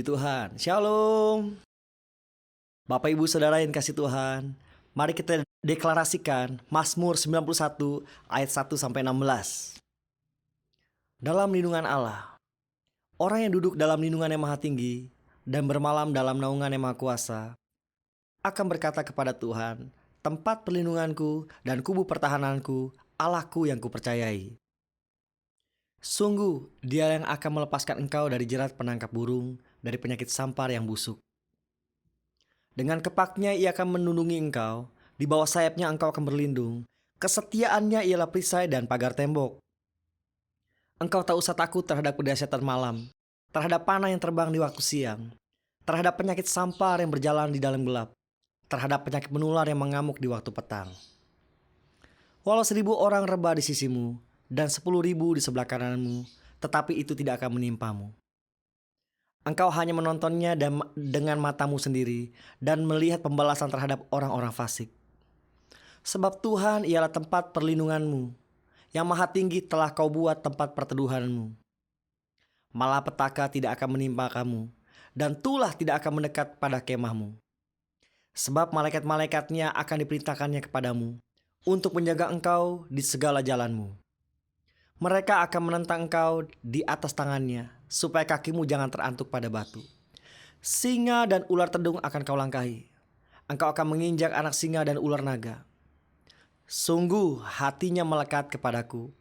Tuhan. Shalom. Bapak Ibu Saudara yang kasih Tuhan, mari kita deklarasikan Mazmur 91 ayat 1 sampai 16. Dalam lindungan Allah, orang yang duduk dalam lindungan yang maha tinggi dan bermalam dalam naungan yang maha kuasa akan berkata kepada Tuhan, tempat perlindunganku dan kubu pertahananku, Allahku yang kupercayai. Sungguh, Dia yang akan melepaskan engkau dari jerat penangkap burung, dari penyakit sampar yang busuk. Dengan kepaknya Ia akan melindungi engkau, di bawah sayapnya engkau akan berlindung. Kesetiaannya ialah perisai dan pagar tembok. Engkau tak usah takut terhadap kedahsyatan malam, terhadap panah yang terbang di waktu siang, terhadap penyakit sampar yang berjalan di dalam gelap, terhadap penyakit menular yang mengamuk di waktu petang. Walau 1.000 orang rebah di sisimu, dan 10.000 di sebelah kananmu, tetapi itu tidak akan menimpamu. Engkau hanya menontonnya dengan matamu sendiri dan melihat pembalasan terhadap orang-orang fasik. Sebab Tuhan ialah tempat perlindunganmu, yang maha tinggi telah kau buat tempat perteduhanmu. Malapetaka tidak akan menimpa kamu, dan tulah tidak akan mendekat pada kemahmu. Sebab malaikat-malaikatnya akan diperintahkannya kepadamu, untuk menjaga engkau di segala jalanmu. Mereka akan menentang engkau di atas tangannya, supaya kakimu jangan terantuk pada batu. Singa dan ular tedung akan kau langkahi. Engkau akan menginjak anak singa dan ular naga. Sungguh hatinya melekat kepadaku,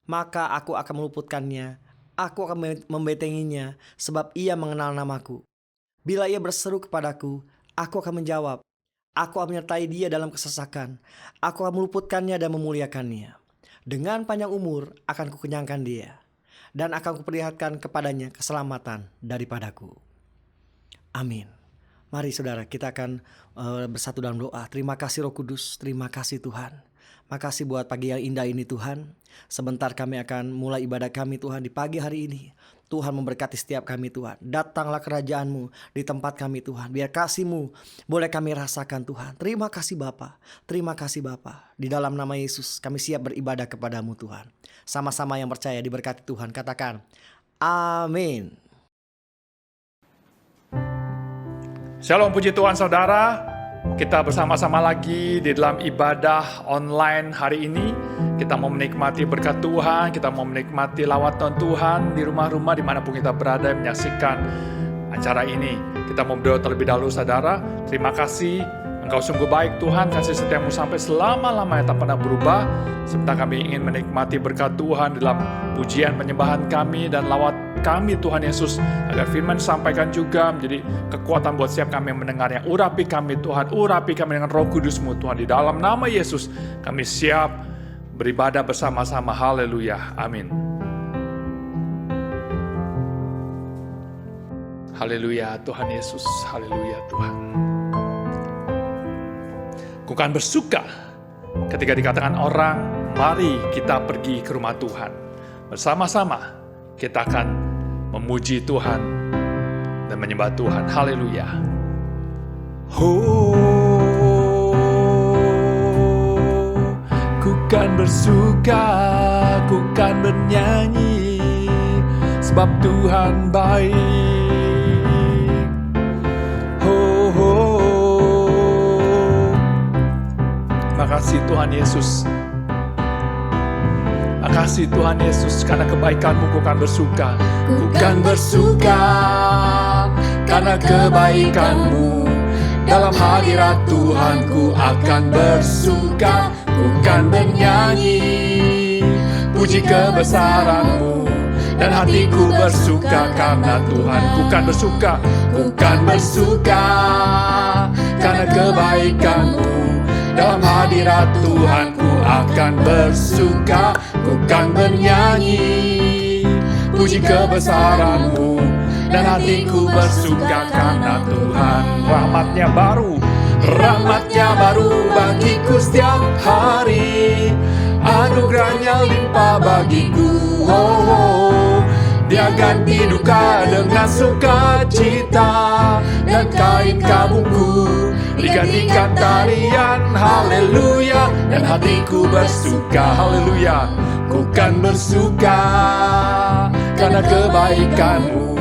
maka aku akan meluputkannya. Aku akan membentenginya, sebab ia mengenal namaku. Bila ia berseru kepadaku, aku akan menjawab. Aku akan menyertai dia dalam kesesakan. Aku akan meluputkannya dan memuliakannya. Dengan panjang umur akan kukenyangkan dia, dan akan kuperlihatkan kepadanya keselamatan daripadaku. Amin. Mari saudara, kita akan bersatu dalam doa. Terima kasih Roh Kudus, terima kasih Tuhan. Makasih buat pagi yang indah ini Tuhan. Sebentar kami akan mulai ibadah kami Tuhan di pagi hari ini. Tuhan memberkati setiap kami Tuhan. Datanglah kerajaan-Mu di tempat kami Tuhan. Biar kasih-Mu boleh kami rasakan Tuhan. Terima kasih Bapa. Terima kasih Bapa. Di dalam nama Yesus kami siap beribadah kepada-Mu Tuhan. Sama-sama yang percaya diberkati Tuhan. Katakan amin. Shalom, puji Tuhan saudara. Kita bersama-sama lagi di dalam ibadah online hari ini. Kita mau menikmati berkat Tuhan, kita mau menikmati lawatan Tuhan di rumah-rumah dimanapun kita berada menyaksikan acara ini. Kita mau berdoa terlebih dahulu saudara. Terima kasih, Engkau sungguh baik Tuhan, kasih setiamu sampai selama-lamanya tak pernah berubah. Sebentar kami ingin menikmati berkat Tuhan dalam pujian penyembahan kami dan lawat kami Tuhan Yesus, agar firman disampaikan juga menjadi kekuatan buat setiap kami yang mendengarnya. Urapi kami Tuhan, urapi kami dengan Roh Kudus-Mu Tuhan. Di dalam nama Yesus kami siap beribadah bersama-sama. Haleluya, amin. Haleluya Tuhan Yesus, haleluya Tuhan. Ku kan bersuka ketika dikatakan orang, mari kita pergi ke rumah Tuhan. Bersama-sama kita akan memuji Tuhan dan menyembah Tuhan. Haleluya. Ku kan bersuka, ku kan bernyanyi, sebab Tuhan baik. Makasih Tuhan Yesus. Makasih Tuhan Yesus, karena kebaikan-Mu ku kan bersuka. Ku kan bersuka karena kebaikan-Mu. Dalam hadirat Tuhan ku akan bersuka. Ku kan bernyanyi puji kebesaran-Mu, dan hatiku bersuka karena Tuhan. Ku kan bersuka, ku kan bersuka karena kebaikan-Mu. Dalam hadirat Tuhan ku akan bersuka. Ku kan bernyanyi puji kebesaran-Mu, dan hatiku bersuka karena Tuhan. Rahmat-Nya baru bagiku setiap hari. Anugerah-Nya limpah bagiku. Dia ganti duka dengan sukacita, dan kain kabungku digantikan tarian. Haleluya, dan hatiku bersuka. Haleluya, ku kan bersuka karena kebaikan-Mu.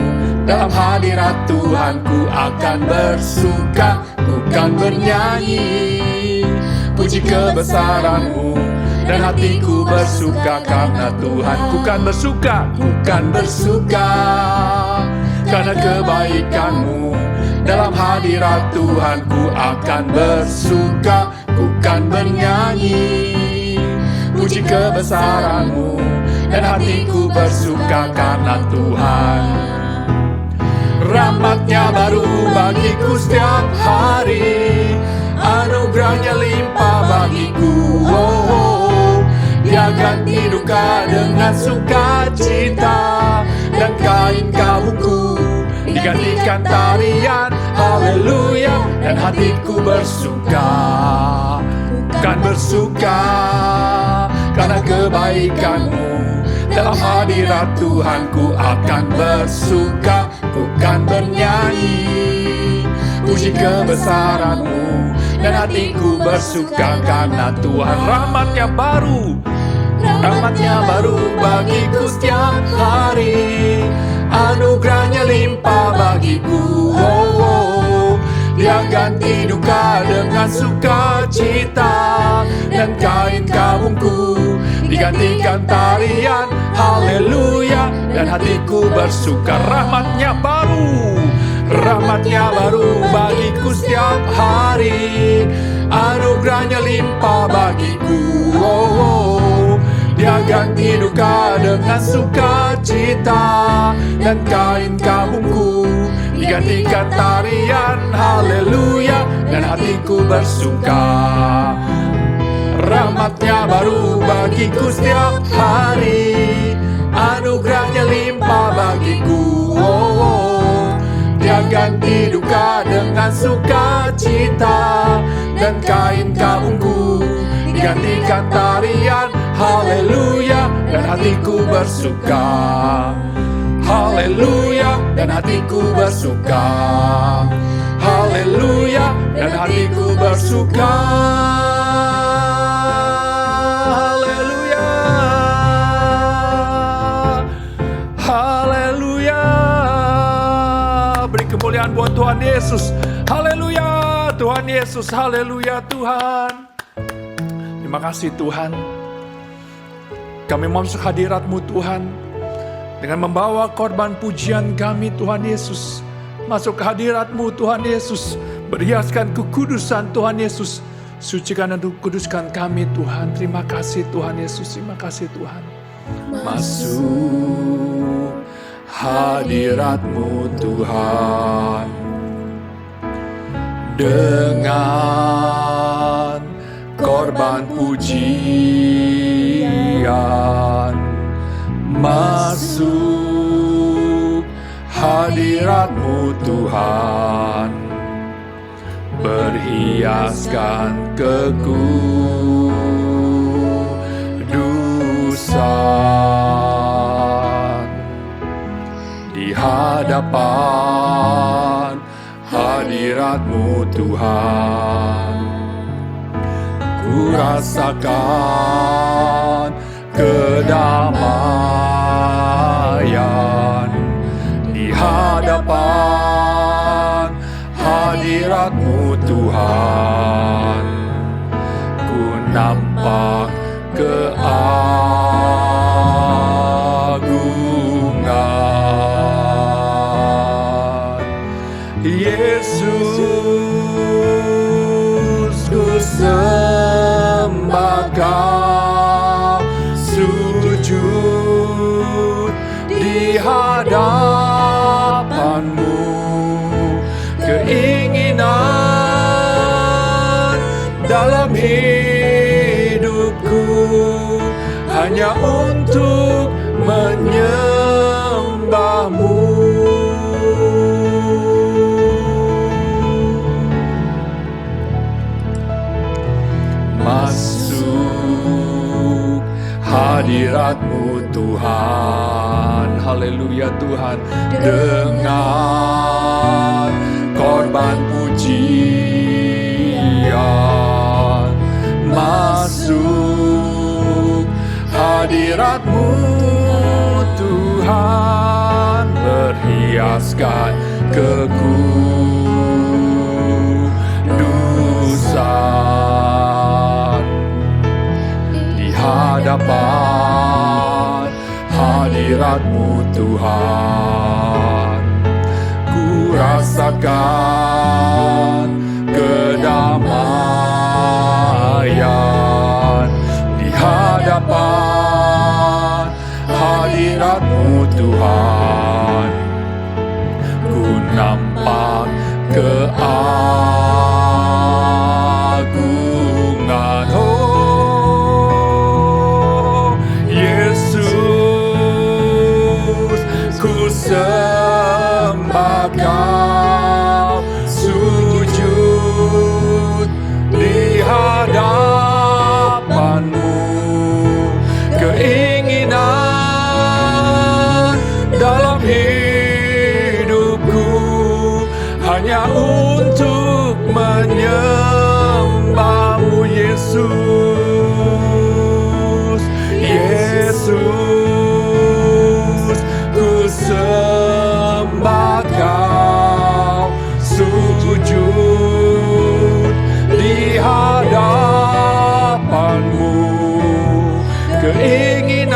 Dalam hadirat Tuhan ku akan bersuka, ku kan bernyanyi puji kebesaran-Mu, dan hatiku bersuka karena Tuhan. Ku kan bersuka karena kebaikan-Mu. Dalam hadirat Tuhan ku akan bersuka, ku kan bernyanyi puji kebesaran-Mu, dan hatiku bersuka karena Tuhan. Rahmat-Nya baru bagiku setiap hari, anugerah-Nya limpah bagiku. Dia ganti duka dengan sukacita, dan kain kabungku digantikan tarian. Haleluya, dan hatiku bersuka, kan bersuka karena kebaikan-Mu. Dalam hadirat Tuhan ku akan bersuka, ku kan bernyanyi puji kebesaran-Mu, dan hatiku bersuka karena Tuhan. Rahmat-Nya baru bagiku setiap hari, anugerah-Nya limpah bagiku. Dia ganti duka dengan sukacita, dan kain kabungku digantikan tarian. Haleluya, dan hatiku bersuka. Rahmat-Nya baru bagiku setiap hari, anugerah-Nya limpah bagiku. Dia ganti duka dengan sukacita, dan kain kabungku digantikan tarian. Haleluya, dan hatiku bersuka. Rahmat-Nya baru bagiku setiap hari, anugerah-Nya limpah bagiku. Dia ganti duka dengan sukacita, dan kain kabungku digantikan tarian. Haleluya, dan hatiku bersuka. Haleluya, dan hatiku bersuka. Haleluya, dan hatiku bersuka. Haleluya, haleluya. Beri kemuliaan buat Tuhan Yesus. Haleluya, Tuhan Yesus. Haleluya, Tuhan. Terima kasih Tuhan. Kami mau masuk hadirat-Mu Tuhan, dengan membawa korban pujian kami Tuhan Yesus. Masuk ke hadirat-Mu Tuhan Yesus, berhiaskan kekudusan Tuhan Yesus. Sucikan dan kuduskan kami Tuhan. Terima kasih Tuhan Yesus, terima kasih Tuhan. Masuk hadirat-Mu Tuhan, dengan korban pujian. Masuk hadirat-Mu Tuhan, berhiaskan kekudusan di hadapan hadirat-Mu Tuhan. Ku rasakan kedamaian di hadapan hadirat-Mu Tuhan. Ku nampak keagungan Yesus. Ku sembah Kau, sujud di hadapan-Mu. Keinginan dalam hidupku hanya untuk menyembah-Mu. Masuk hadirat-Mu Tuhan. Haleluya Tuhan. Dengan korban pujian. Masuk hadirat-Mu Tuhan, berhias kuraskan kekudusan di hadapan hadirat-Mu Tuhan. Ku rasakan kedamaian di hadapan hadirat-Mu Tuhan. Ku nampak keagungan, oh Yesus, ku sembah Kau, sujud di hadapan-Mu. Keinginan dalam hidupku hanya untuk menyembah-Mu, Yesus. Yesus, ku sembah Kau, sujud di hadapan-Mu. Keinginan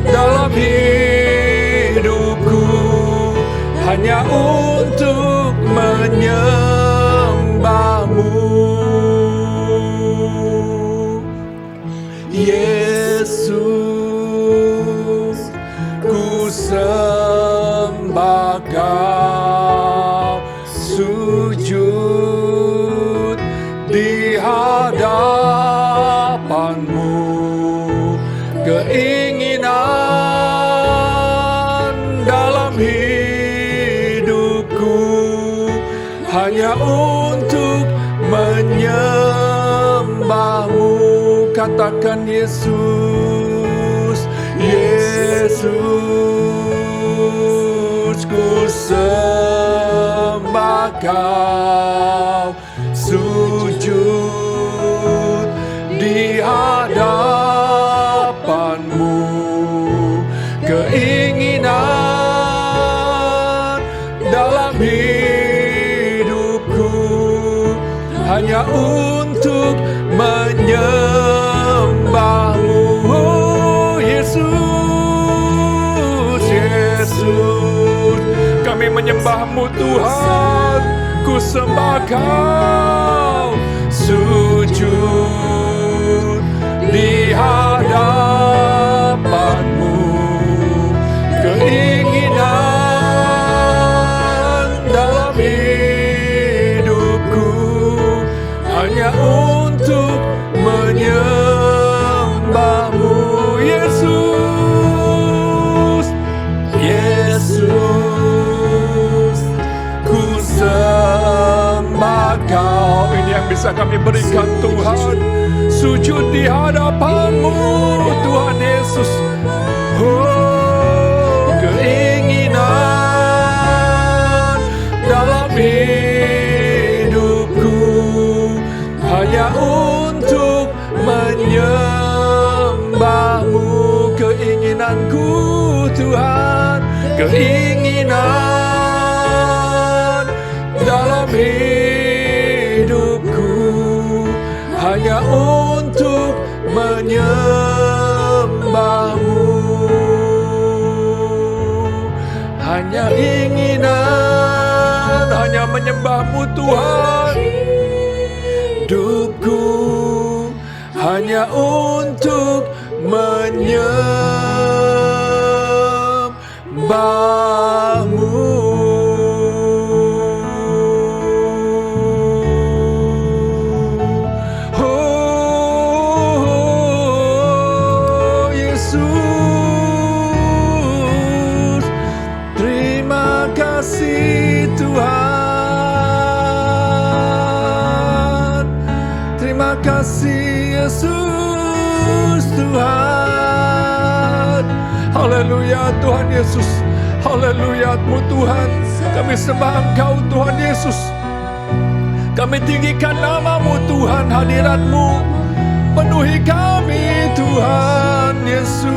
dalam hidupku hanya untuk menyembah-Mu. Yesus, ku sembah Kau, sujud di hadapan-Mu. Keinginan dalam hidupku hanya untuk menyembah-Mu. Katakan Yesus, Yesus, ku sembah Kau, sujud di hadapan-Mu. Keinginan dalam hidupku hanya untuk menyembah-Mu. Oh Yesus, Yesus, kami menyembah-Mu Tuhan. Ku sembah Kau, sujud di hadapan-Mu. Keinginan dalam hidupku hanya untuk menyembah-Mu, Yesus. Yesus, ku sembah Kau. Ini yang bisa kami berikan Tuhan, sujud di hadapan-Mu Tuhan Yesus. Oh, keinginan dalam hidupku hanya untuk menyembah-Mu. Keinginanku Tuhan, keinginan dalam hidupku hanya untuk menyembah-Mu. Hanya inginan, hanya menyembah-Mu Tuhan. Hidupku hanya untuk menyembah-Mu. Oh Yesus, terima kasih Tuhan. Terima kasih Yesus Tuhan. Haleluya Tuhan Yesus. Haleluya-Mu Tuhan. Kami sembah Engkau Tuhan Yesus. Kami tinggikan nama-Mu Tuhan. Hadirat-Mu penuhi kami Tuhan Yesus.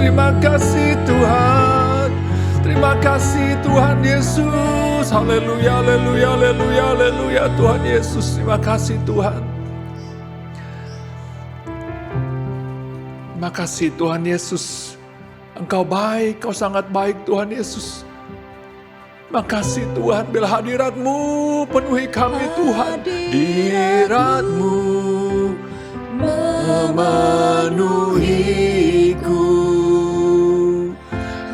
Terima kasih Tuhan. Terima kasih Tuhan Yesus. Haleluya, haleluya, haleluya, haleluya. Tuhan Yesus, terima kasih Tuhan. Terima kasih Tuhan Yesus. Engkau baik, Kau sangat baik Tuhan Yesus. Terima kasih Tuhan, bila hadirat-Mu penuhi kami Tuhan. Hadirat-Mu memenuhiku.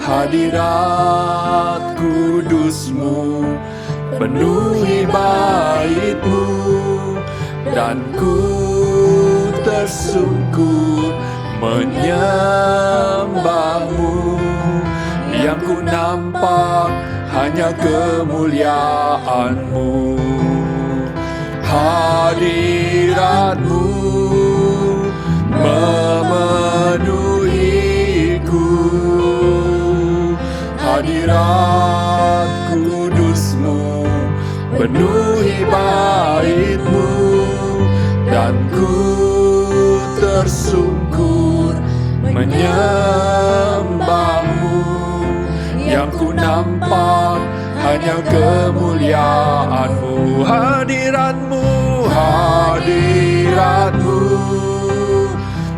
Hadirat kudus-Mu penuhi bait-Mu, dan ku tersungkur menyembah-Mu. Yang ku nampak hanya kemuliaan-Mu. Hadirat-Mu memenuhiku. Hadirat kudus-Mu penuhi bait-Mu, dan ku tersungkur menyembah-Mu. Yang ku nampak hanya kemuliaan-Mu. Hadirat-Mu, hadirat-Mu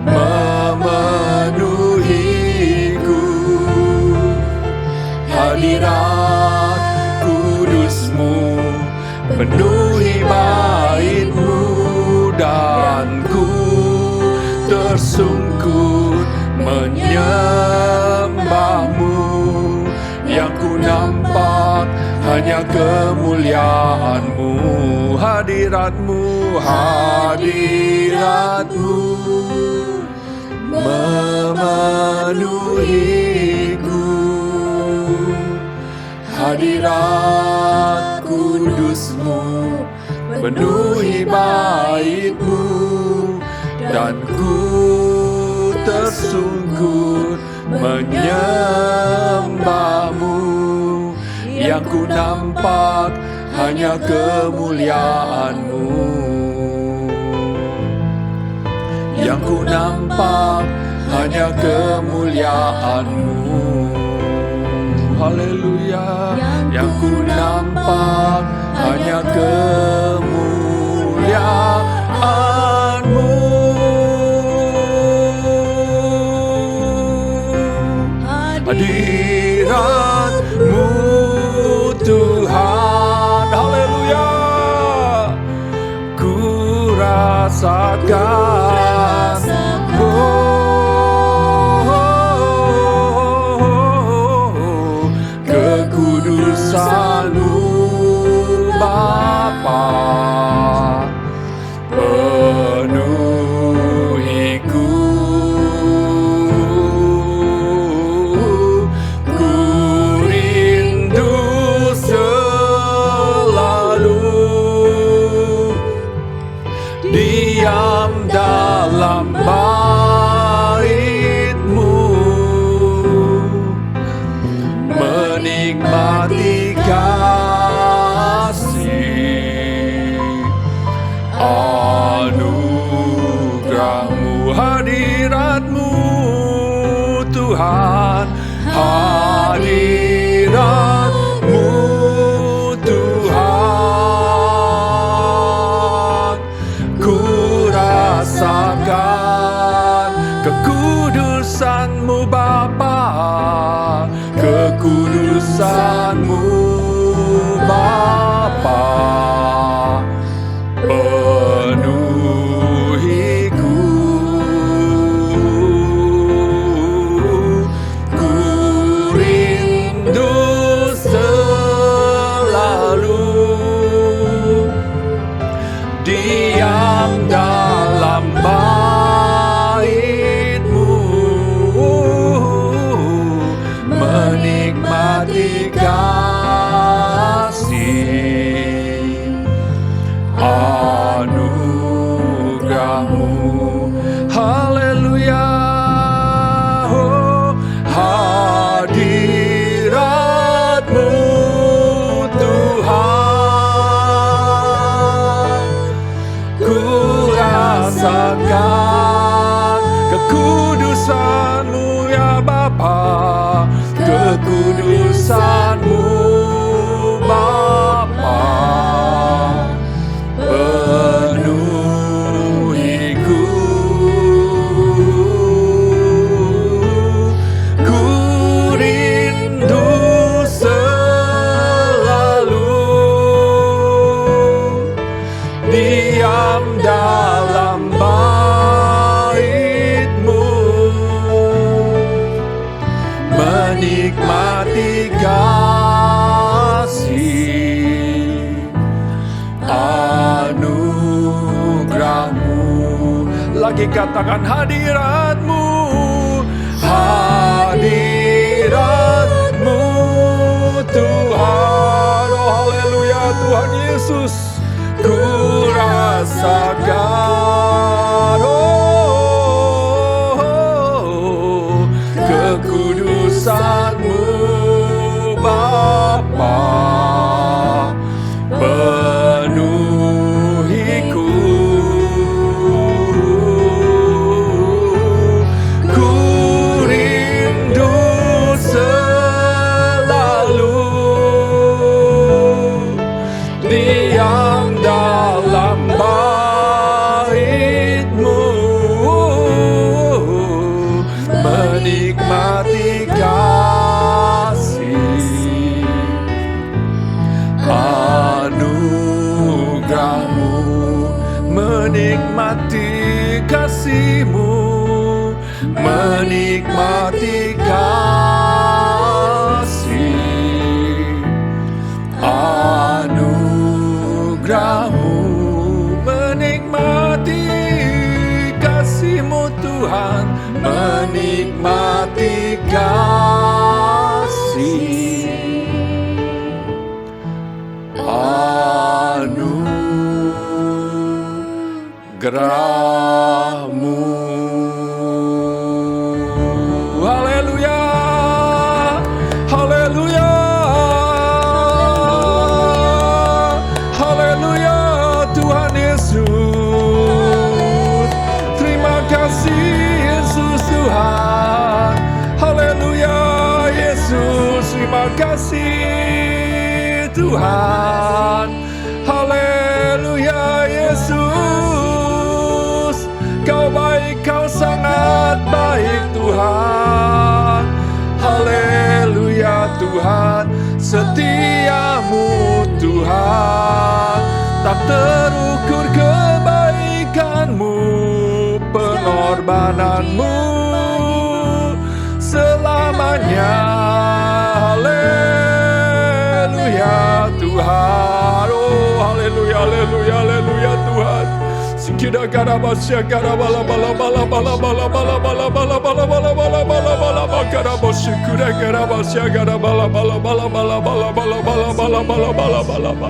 memenuhiku. Hadirat kudus-Mu penuhi bait-Mu, dan ku tersungkur menyembah-Mu. Yang ku nampak hanya kemuliaan-Mu. Hadirat-Mu, hadirat-Mu memenuhiku. Hadirat kudus-Mu penuhi bait-Mu, dan ku tersungkur menyembah-Mu. Yang ku nampak hanya kemuliaan-Mu. Yang ku nampak hanya kemuliaan-Mu. Haleluya. Yang ku nampak hanya kemuliaan-Mu. Hadirat-Mu Tuhan, haleluya. Ku rasakan, kekudusan-Mu Bapa. Penuhiku, ku rindu selalu diam dalam bait-Mu, menikmati kasih anugerah-Mu. Hadirat-Mu Tuhan, hadirat-Mu Tuhan. Ku rasakan kekudusan-Mu Bapa, kekudusan-Mu Bapa. Penuhiku, ku kekudusan-Mu Bapa, penuhiku. Ku rindu selalu diam dalam bait-Mu, menikmati kasih anugerah-Mu. Lagi katakan hadirat-Mu, hadirat-Mu Tuhan. Oh haleluya Tuhan Yesus, ku rasakan kekudusan-Mu Bapa, penuhiku. Ku rindu selalu diam dalam bait-Mu, menikmati kasih anugerah-Mu, menikmati kasih-Mu, menikmati kasih anugerah-Mu, menikmati kasih-Mu Tuhan, menikmati kasih anugerah-Mu. Haleluya, haleluya, haleluya Tuhan Yesus. Terima kasih Yesus Tuhan. Haleluya Yesus, terima kasih Tuhan. Haleluya Yesus, Kau baik, Kau sangat baik Tuhan. Haleluya Tuhan, setia-Mu Tuhan, tak terukur kebaikan-Mu, pengorbanan-Mu selamanya. Haleluya Tuhan. Oh haleluya, haleluya, haleluya Tuhan. Sikida garabasya garabala bala bala bala bala bala bala bala bala bala bala bala bala bakara bosyukura garabasya garabala bala bala bala bala bala bala bala bala bala bala bala.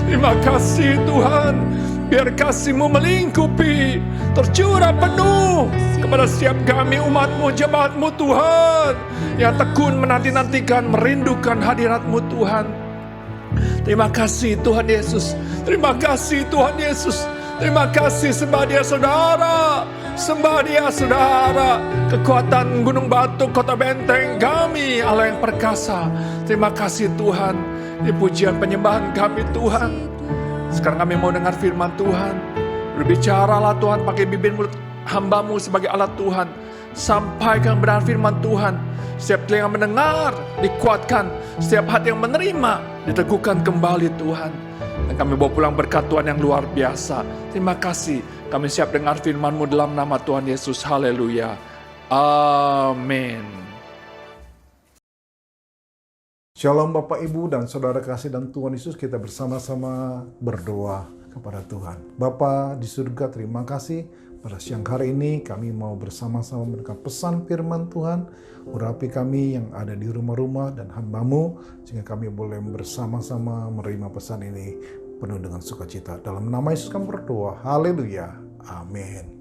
Terima kasih Tuhan, biar kasih-Mu melingkupi, tercurah penuh kepada setiap kami umat-Mu, jemaat-Mu Tuhan, yang tekun menanti-nantikan, merindukan hadirat-Mu Tuhan. Terima kasih Tuhan Yesus, terima kasih Tuhan Yesus. Terima kasih sembah Dia saudara, sembah Dia saudara, kekuatan gunung batu, kota benteng kami, Allah yang perkasa. Terima kasih Tuhan, di pujian penyembahan kami Tuhan. Sekarang kami mau dengar firman Tuhan. Berbicaralah Tuhan pakai bibir mulut hamba-Mu sebagai alat Tuhan. Sampaikan benar firman Tuhan. Setiap telinga mendengar, dikuatkan. Setiap hati yang menerima, diteguhkan kembali Tuhan. Dan kami bawa pulang berkat Tuhan yang luar biasa. Terima kasih. Kami siap dengar firman-Mu dalam nama Tuhan Yesus. Haleluya. Amin. Shalom Bapak Ibu dan Saudara kasih dan Tuhan Yesus, kita bersama-sama berdoa kepada Tuhan. Bapa di surga, terima kasih pada siang hari ini kami mau bersama-sama mendengar pesan firman Tuhan. Urapi kami yang ada di rumah-rumah dan hamba-Mu, sehingga kami boleh bersama-sama menerima pesan ini penuh dengan sukacita. Dalam nama Yesus kami berdoa. Haleluya. Amin.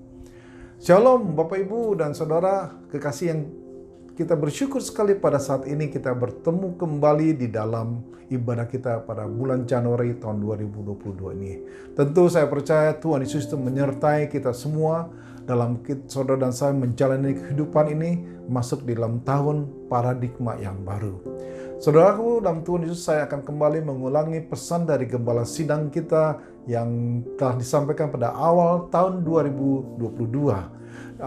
Shalom Bapak Ibu dan Saudara kekasih yang kita bersyukur sekali pada saat ini kita bertemu kembali di dalam ibadah kita pada bulan Januari tahun 2022 ini. Tentu saya percaya Tuhan Yesus itu menyertai kita semua dalam saudara dan saya menjalani kehidupan ini masuk di dalam tahun paradigma yang baru. Saudaraku, dalam Tuhan Yesus, saya akan kembali mengulangi pesan dari Gembala Sidang kita yang telah disampaikan pada awal tahun 2022.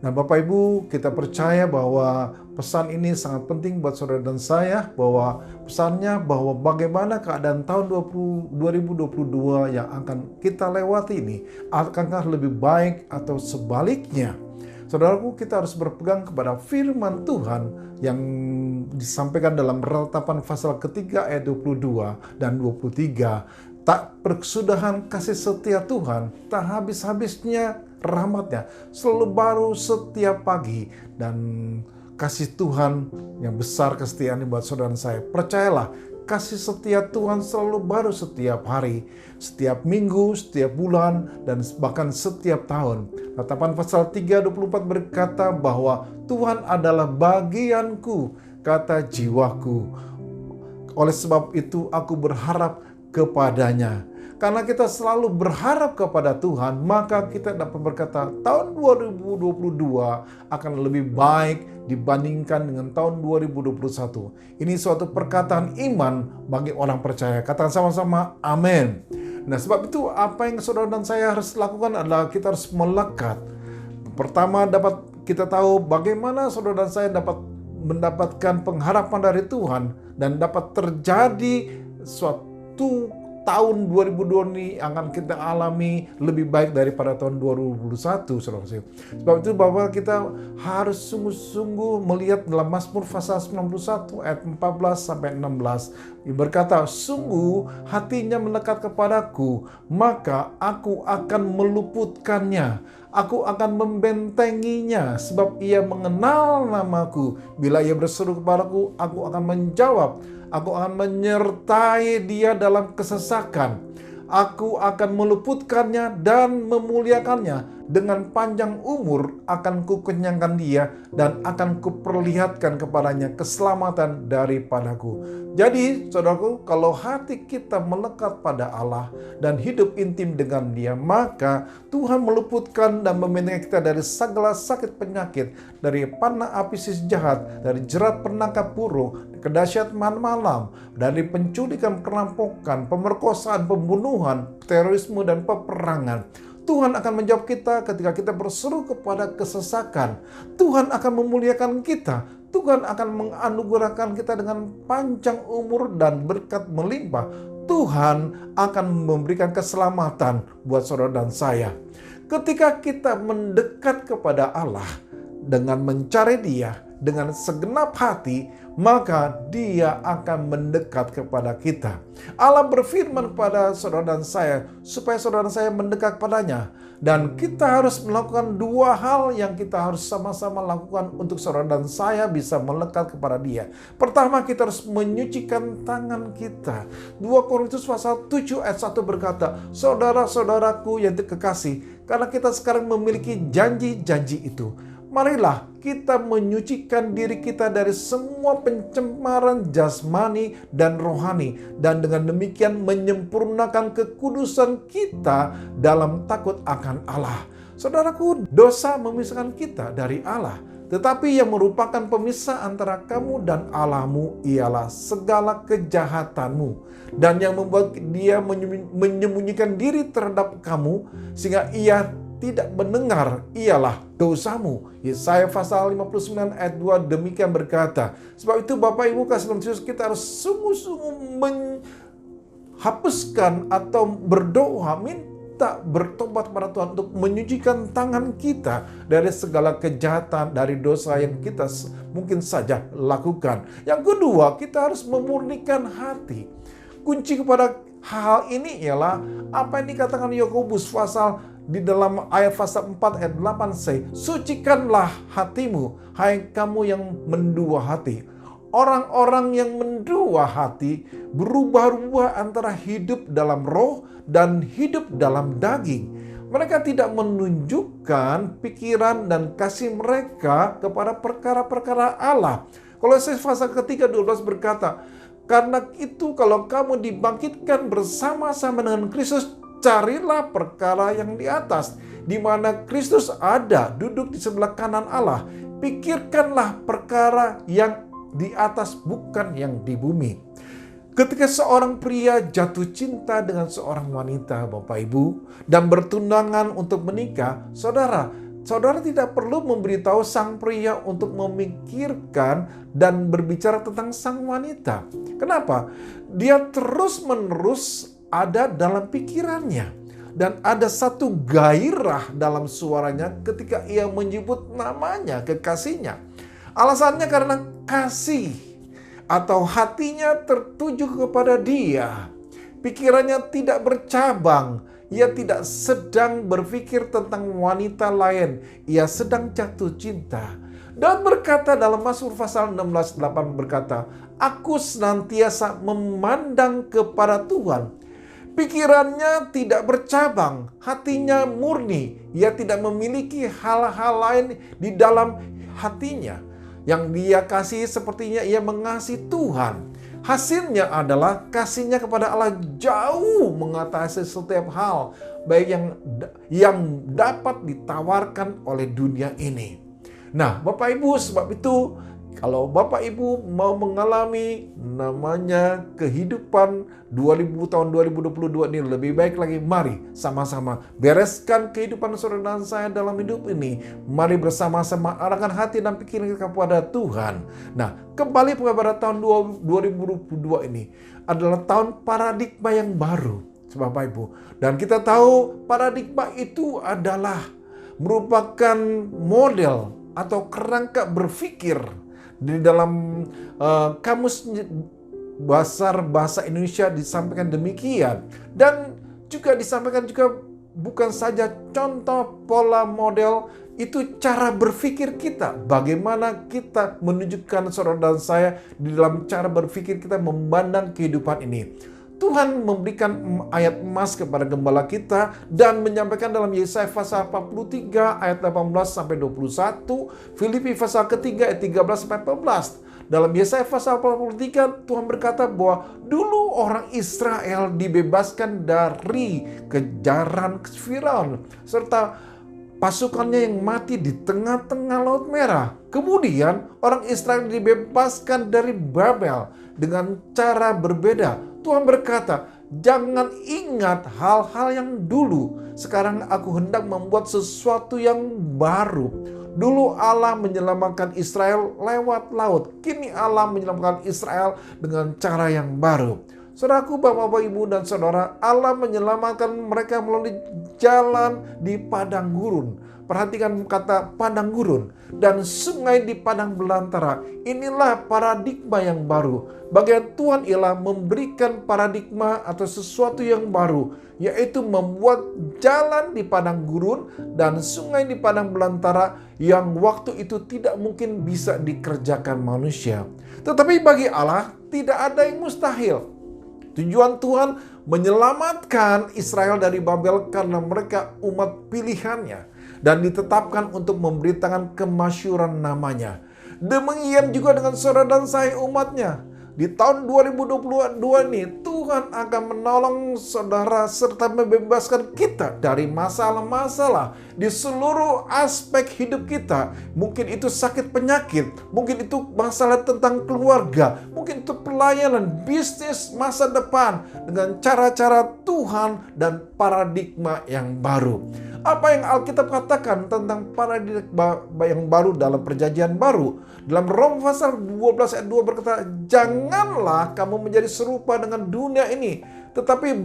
Nah, Bapak Ibu, kita percaya bahwa pesan ini sangat penting buat saudara dan saya, bahwa pesannya bahwa bagaimana keadaan tahun 2022 yang akan kita lewati ini, akankah lebih baik atau sebaliknya? Saudaraku, kita harus berpegang kepada firman Tuhan yang disampaikan dalam Ratapan pasal ketiga ayat 22 dan 23. Tak persudahan kasih setia Tuhan, tak habis-habisnya rahmatnya, selalu baru setiap pagi. Dan kasih Tuhan yang besar kesetiaan buat saudara dan saya. Percayalah, kasih setia Tuhan selalu baru setiap hari, setiap minggu, setiap bulan, dan bahkan setiap tahun. Ratapan pasal 3:24 berkata bahwa Tuhan adalah bagianku, kata jiwaku. Oleh sebab itu aku berharap kepadanya. Karena kita selalu berharap kepada Tuhan, maka kita dapat berkata tahun 2022 akan lebih baik dibandingkan dengan tahun 2021. Ini suatu perkataan iman bagi orang percaya. Katakan sama-sama, amin. Nah, sebab itu apa yang saudara dan saya harus lakukan adalah kita harus melekat. Pertama, dapat kita tahu bagaimana saudara dan saya dapat mendapatkan pengharapan dari Tuhan dan dapat terjadi suatu tahun 2022 ini akan kita alami lebih baik daripada tahun 2021, saudara. Sebab itu bahwa kita harus sungguh-sungguh melihat dalam Mazmur pasal 91 ayat 14 sampai 16. Berkata, sungguh hatinya melekat kepadaku, maka aku akan meluputkannya. Aku akan membentenginya, sebab ia mengenal namaku. Bila ia berseru kepadaku, aku akan menjawab. Aku akan menyertai dia dalam kesesakan. Aku akan meluputkannya dan memuliakannya. Dengan panjang umur akan kukenyangkan dia dan akan kuperlihatkan kepadanya keselamatan daripadaku. Jadi, saudaraku, kalau hati kita melekat pada Allah dan hidup intim dengan Dia, maka Tuhan meluputkan dan membentengi kita dari segala sakit penyakit, dari panah api sis jahat, dari jerat penangkap burung, kedahsyatan malam, dari penculikan, perampokan, pemerkosaan, pembunuhan, terorisme, dan peperangan. Tuhan akan menjawab kita ketika kita berseru kepada kesesakan. Tuhan akan memuliakan kita. Tuhan akan menganugerahkan kita dengan panjang umur dan berkat melimpah. Tuhan akan memberikan keselamatan buat saudara dan saya. Ketika kita mendekat kepada Allah dengan mencari Dia dengan segenap hati, maka Dia akan mendekat kepada kita. Allah berfirman kepada saudara dan saya supaya saudara dan saya mendekat padanya. Dan kita harus melakukan dua hal yang kita harus sama-sama lakukan untuk saudara dan saya bisa melekat kepada Dia. Pertama, kita harus menyucikan tangan kita. 2 Korintus pasal 7 ayat 1 berkata, saudara-saudaraku yang terkasih, karena kita sekarang memiliki janji-janji itu, marilah kita menyucikan diri kita dari semua pencemaran jasmani dan rohani, dan dengan demikian menyempurnakan kekudusan kita dalam takut akan Allah. Saudaraku, dosa memisahkan kita dari Allah, tetapi yang merupakan pemisah antara kamu dan Allahmu ialah segala kejahatanmu, dan yang membuat Dia menyembunyikan diri terhadap kamu sehingga Ia tidak mendengar ialah dosamu. Yesaya pasal 59 ayat 2 demikian berkata. Sebab itu Bapak Ibu kasih dalam Yesus, kita harus sungguh-sungguh menghapuskan atau berdoa, minta bertobat kepada Tuhan untuk menyucikan tangan kita dari segala kejahatan, dari dosa yang kita mungkin saja lakukan. Yang kedua, kita harus memurnikan hati. Kunci kepada hal ini ialah apa yang dikatakan Yakobus pasal di dalam ayat pasal 4 ayat 8c, sucikanlah hatimu, hai kamu yang mendua hati. Orang-orang yang mendua hati berubah-ubah antara hidup dalam roh dan hidup dalam daging. Mereka tidak menunjukkan pikiran dan kasih mereka kepada perkara-perkara Allah. Kolose pasal ketiga 12 berkata, karena itu kalau kamu dibangkitkan bersama-sama dengan Kristus, carilah perkara yang di atas, di mana Kristus ada, duduk di sebelah kanan Allah. Pikirkanlah perkara yang di atas bukan yang di bumi. Ketika seorang pria jatuh cinta dengan seorang wanita, Bapak Ibu, dan bertunangan untuk menikah, saudara tidak perlu memberitahu sang pria untuk memikirkan dan berbicara tentang sang wanita. Kenapa? Dia terus-menerus ada dalam pikirannya. Dan ada satu gairah dalam suaranya ketika ia menyebut namanya, kekasihnya. Alasannya karena kasih atau hatinya tertuju kepada dia. Pikirannya tidak bercabang. Ia tidak sedang berpikir tentang wanita lain. Ia sedang jatuh cinta. Dan berkata dalam Mazmur pasal 16:8 berkata, "Aku senantiasa memandang kepada Tuhan." Pikirannya tidak bercabang, hatinya murni. Ia tidak memiliki hal-hal lain di dalam hatinya. Yang dia kasih sepertinya ia mengasihi Tuhan. Hasilnya adalah kasihnya kepada Allah jauh mengatasi setiap hal baik yang dapat ditawarkan oleh dunia ini. Nah, Bapak Ibu, sebab itu kalau Bapak Ibu mau mengalami namanya kehidupan tahun 2022 ini lebih baik lagi, mari sama-sama bereskan kehidupan saudara dan saya dalam hidup ini. Mari bersama-sama arahkan hati dan pikiran kepada Tuhan. Nah, kembali kepada tahun 2022 ini adalah tahun paradigma yang baru, Bapak Ibu. Dan kita tahu paradigma itu adalah merupakan model atau kerangka berpikir di dalam kamus besar bahasa Indonesia disampaikan demikian. Dan juga disampaikan juga bukan saja contoh pola model, itu cara berpikir kita. Bagaimana kita menunjukkan saudara dan saya di dalam cara berpikir kita memandang kehidupan ini. Tuhan memberikan ayat emas kepada gembala kita dan menyampaikan dalam Yesaya pasal 43 ayat 18 sampai 21, Filipi pasal ketiga ayat 13 sampai 14. Dalam Yesaya pasal 43 Tuhan berkata bahwa dulu orang Israel dibebaskan dari kejaran Firaun serta pasukannya yang mati di tengah-tengah Laut Merah. Kemudian orang Israel dibebaskan dari Babel dengan cara berbeda. Tuhan berkata, jangan ingat hal-hal yang dulu. Sekarang aku hendak membuat sesuatu yang baru. Dulu Allah menyelamatkan Israel lewat laut. Kini Allah menyelamatkan Israel dengan cara yang baru. Saudaraku, Bapak, Ibu, dan Saudara, Allah menyelamatkan mereka melalui jalan di padang gurun. Perhatikan kata padang gurun dan sungai di padang belantara. Inilah paradigma yang baru. Bagian Tuhan ialah memberikan paradigma atau sesuatu yang baru, yaitu membuat jalan di padang gurun dan sungai di padang belantara yang waktu itu tidak mungkin bisa dikerjakan manusia. Tetapi bagi Allah tidak ada yang mustahil. Tujuan Tuhan menyelamatkan Israel dari Babel karena mereka umat pilihannya dan ditetapkan untuk memberitakan kemasyhuran namanya. Demikian juga dengan saudara dan saya umatnya. Di tahun 2022 ini Tuhan akan menolong saudara serta membebaskan kita dari masalah-masalah di seluruh aspek hidup kita. Mungkin itu sakit penyakit, mungkin itu masalah tentang keluarga, mungkin itu pelayanan, bisnis, masa depan dengan cara-cara Tuhan dan paradigma yang baru. Apa yang Alkitab katakan tentang paradigma yang baru dalam perjanjian baru? Dalam Roma pasal 12 ayat 2 berkata, janganlah kamu menjadi serupa dengan dunia ini, tetapi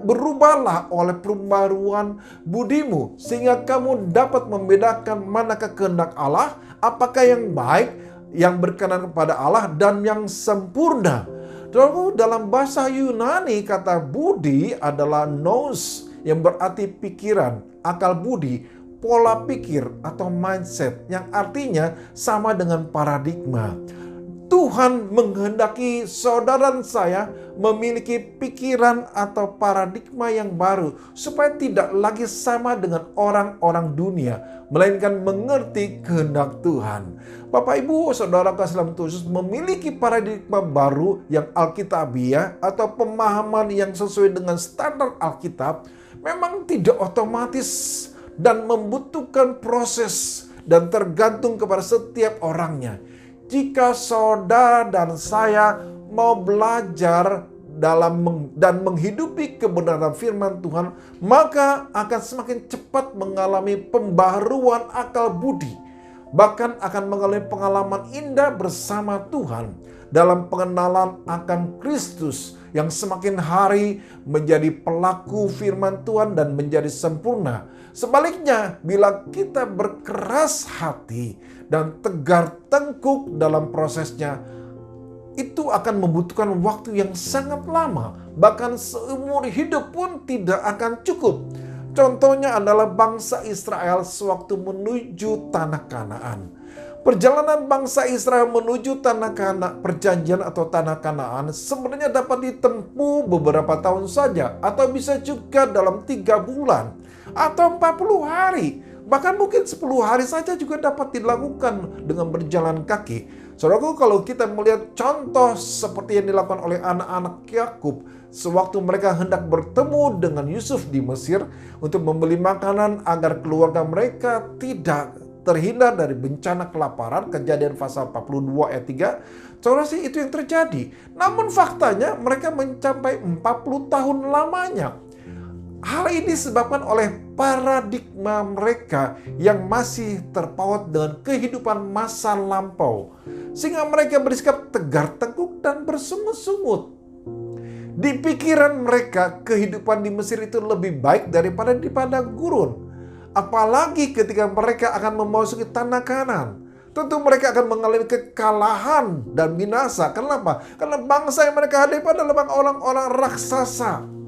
berubahlah oleh pembaruan budimu, sehingga kamu dapat membedakan manakah kehendak Allah, apakah yang baik, yang berkenan kepada Allah, dan yang sempurna. Lalu dalam bahasa Yunani kata budi adalah nous, yang berarti pikiran, akal budi, pola pikir atau mindset, yang artinya sama dengan paradigma. Tuhan menghendaki saudara dan saya memiliki pikiran atau paradigma yang baru supaya tidak lagi sama dengan orang-orang dunia, melainkan mengerti kehendak Tuhan. Bapak, Ibu, saudara kasih dalam Tuhan, memiliki paradigma baru yang alkitabiah atau pemahaman yang sesuai dengan standar Alkitab memang tidak otomatis dan membutuhkan proses dan tergantung kepada setiap orangnya. jika saudara dan saya mau belajar dan menghidupi kebenaran firman Tuhan, maka akan semakin cepat mengalami pembaharuan akal budi. Bahkan akan mengalami pengalaman indah bersama Tuhan dalam pengenalan akan Kristus yang semakin hari menjadi pelaku firman Tuhan dan menjadi sempurna. Sebaliknya, bila kita berkeras hati dan tegar tengkuk dalam prosesnya, itu akan membutuhkan waktu yang sangat lama. Bahkan seumur hidup pun tidak akan cukup. Contohnya adalah bangsa Israel sewaktu menuju tanah Kanaan. Perjalanan bangsa Israel menuju tanah Kanaan, perjanjian atau tanah Kanaan sebenarnya dapat ditempuh beberapa tahun saja, atau bisa juga dalam 3 bulan atau 40 hari. Bahkan mungkin 10 hari saja juga dapat dilakukan dengan berjalan kaki. Saudaraku, kalau kita melihat contoh seperti yang dilakukan oleh anak-anak Yakub sewaktu mereka hendak bertemu dengan Yusuf di Mesir untuk membeli makanan agar keluarga mereka tidak terhindar dari bencana kelaparan, Kejadian pasal 42 ayat 3. Saudara, sih itu yang terjadi. Namun faktanya mereka mencapai 40 tahun lamanya. Hal ini disebabkan oleh paradigma mereka yang masih terpaut dengan kehidupan masa lampau, sehingga mereka bersikap tegar tengkuk dan bersungut-sungut. Di pikiran mereka, kehidupan di Mesir itu lebih baik daripada di padang gurun. Apalagi ketika mereka akan memasuki tanah Kanaan. Tentu mereka akan mengalami kekalahan dan binasa. Kenapa? Karena bangsa yang mereka hadapi adalah orang-orang raksasa.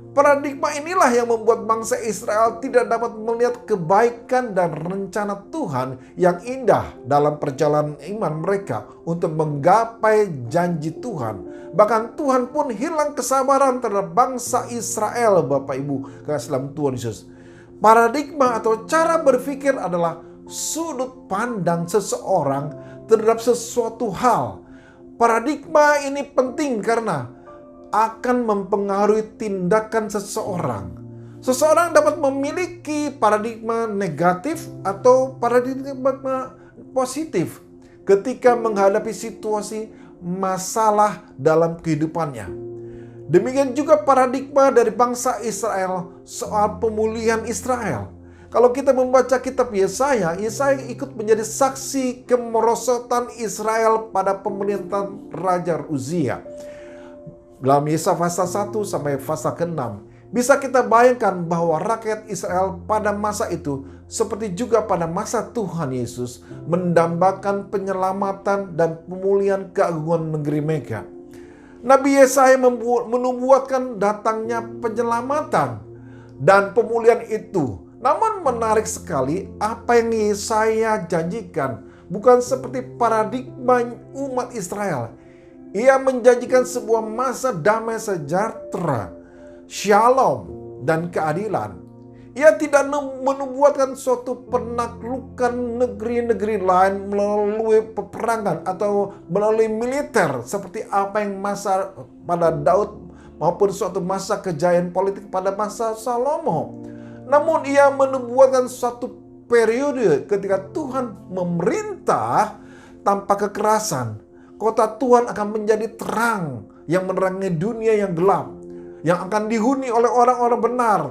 Paradigma inilah yang membuat bangsa Israel tidak dapat melihat kebaikan dan rencana Tuhan yang indah dalam perjalanan iman mereka untuk menggapai janji Tuhan. Bahkan Tuhan pun hilang kesabaran terhadap bangsa Israel, Bapak Ibu, kasih dalam Tuhan Yesus. Paradigma atau cara berpikir adalah sudut pandang seseorang terhadap sesuatu hal. Paradigma ini penting karena akan mempengaruhi tindakan seseorang. Seseorang dapat memiliki paradigma negatif atau paradigma positif ketika menghadapi situasi masalah dalam kehidupannya. Demikian juga paradigma dari bangsa Israel soal pemulihan Israel. Kalau kita membaca kitab Yesaya ikut menjadi saksi kemerosotan Israel pada pemerintahan Raja Uzia. Dalam Yesaya pasal 1 sampai pasal ke-6, bisa kita bayangkan bahwa rakyat Israel pada masa itu, seperti juga pada masa Tuhan Yesus, mendambakan penyelamatan dan pemulihan keagungan negeri mereka. Nabi Yesaya menubuatkan datangnya penyelamatan dan pemulihan itu. Namun menarik sekali apa yang Yesaya janjikan bukan seperti paradigma umat Israel. Ia menjanjikan sebuah masa damai sejahtera, shalom, dan keadilan. Ia tidak menubuatkan suatu penaklukan negeri-negeri lain melalui peperangan atau melalui militer seperti apa yang masa pada Daud maupun suatu masa kejayaan politik pada masa Salomo. Namun ia menubuatkan suatu periode ketika Tuhan memerintah tanpa kekerasan. Kota Tuhan akan menjadi terang yang menerangi dunia yang gelap, yang akan dihuni oleh orang-orang benar.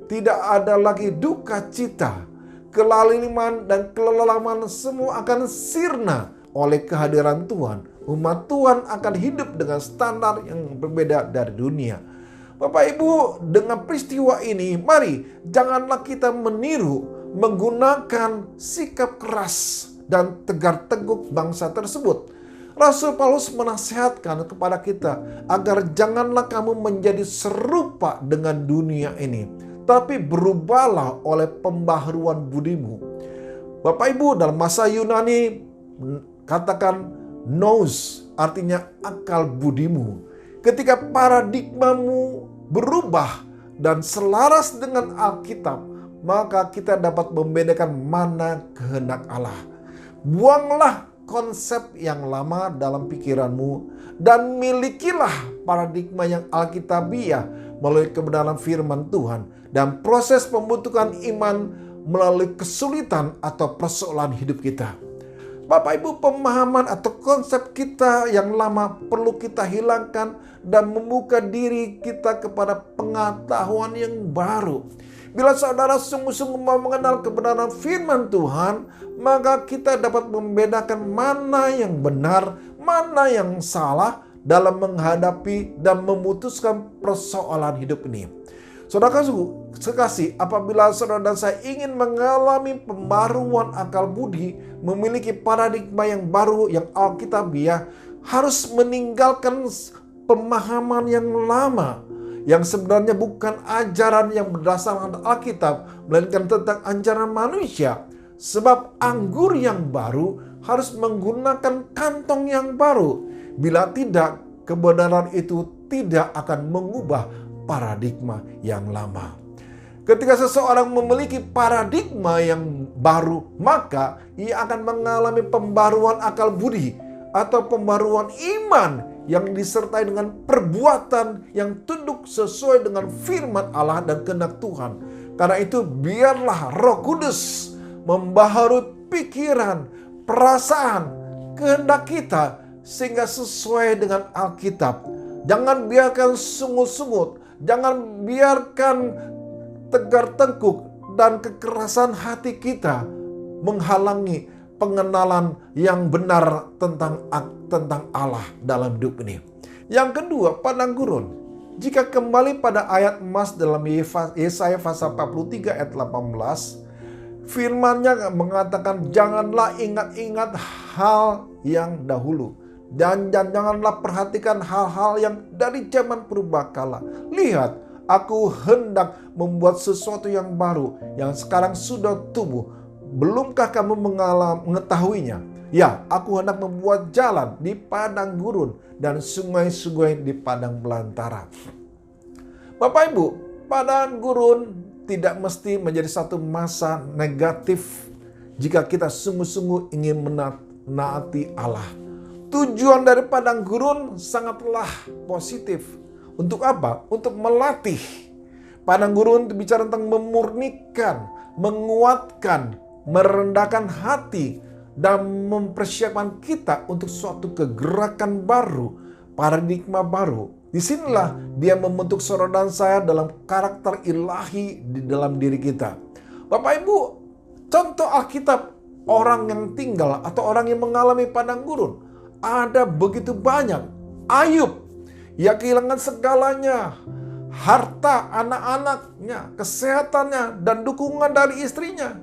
Tidak ada lagi duka cita, kelaliman dan kelelaman semua akan sirna oleh kehadiran Tuhan. Umat Tuhan akan hidup dengan standar yang berbeda dari dunia. Bapak Ibu, dengan peristiwa ini, mari janganlah kita meniru menggunakan sikap keras dan tegar tengkuk bangsa tersebut. Rasul Paulus menasihatkan kepada kita agar janganlah kamu menjadi serupa dengan dunia ini, tapi berubahlah oleh pembaharuan budimu. Bapak Ibu, dalam masa Yunani katakan nous, artinya akal budimu. Ketika paradigmamu berubah dan selaras dengan Alkitab, maka kita dapat membedakan mana kehendak Allah. Buanglah konsep yang lama dalam pikiranmu dan milikilah paradigma yang alkitabiah melalui kebenaran firman Tuhan dan proses pembentukan iman melalui kesulitan atau persoalan hidup kita. Bapak Ibu, pemahaman atau konsep kita yang lama perlu kita hilangkan dan membuka diri kita kepada pengetahuan yang baru. Bila saudara sungguh-sungguh mau mengenal kebenaran firman Tuhan, maka kita dapat membedakan mana yang benar, mana yang salah dalam menghadapi dan memutuskan persoalan hidup ini. Saudara sekasih, apabila saudara dan saya ingin mengalami pembaruan akal budi, memiliki paradigma yang baru, yang alkitabiah, harus meninggalkan pemahaman yang lama, yang sebenarnya bukan ajaran yang berdasarkan Alkitab, melainkan tentang ajaran manusia. Sebab anggur yang baru harus menggunakan kantong yang baru. Bila tidak, kebenaran itu tidak akan mengubah paradigma yang lama. Ketika seseorang memiliki paradigma yang baru, maka ia akan mengalami pembaruan akal budi atau pembaruan iman yang disertai dengan perbuatan yang tunduk sesuai dengan firman Allah dan kehendak Tuhan. Karena itu biarlah Roh Kudus membaharui pikiran, perasaan, kehendak kita sehingga sesuai dengan Alkitab. Jangan biarkan sungut-sungut, jangan biarkan tegar tengkuk dan kekerasan hati kita menghalangi pengenalan yang benar tentang Allah dalam hidup ini. Yang kedua, padang gurun. Jika kembali pada ayat emas dalam Yesaya pasal 43 ayat 18, firman-Nya mengatakan, janganlah ingat-ingat hal yang dahulu, dan janganlah perhatikan hal-hal yang dari zaman purbakala. Lihat, aku hendak membuat sesuatu yang baru, yang sekarang sudah tumbuh. Belumkah kamu mengetahuinya? Ya, aku hendak membuat jalan di padang gurun dan sungai-sungai di padang belantara. Bapak Ibu, padang gurun tidak mesti menjadi satu masa negatif jika kita sungguh-sungguh ingin menaati Allah. Tujuan dari padang gurun sangatlah positif. Untuk apa? Untuk melatih. Padang gurun bicara tentang memurnikan, menguatkan, merendahkan hati, dan mempersiapkan kita untuk suatu kegerakan baru, paradigma baru. Disinilah dia membentuk saudara dan saya dalam karakter ilahi di dalam diri kita. Bapak Ibu, contoh Alkitab orang yang tinggal atau orang yang mengalami padang gurun ada begitu banyak. Ayub, ia kehilangan segalanya, harta anak-anaknya, kesehatannya, dan dukungan dari istrinya.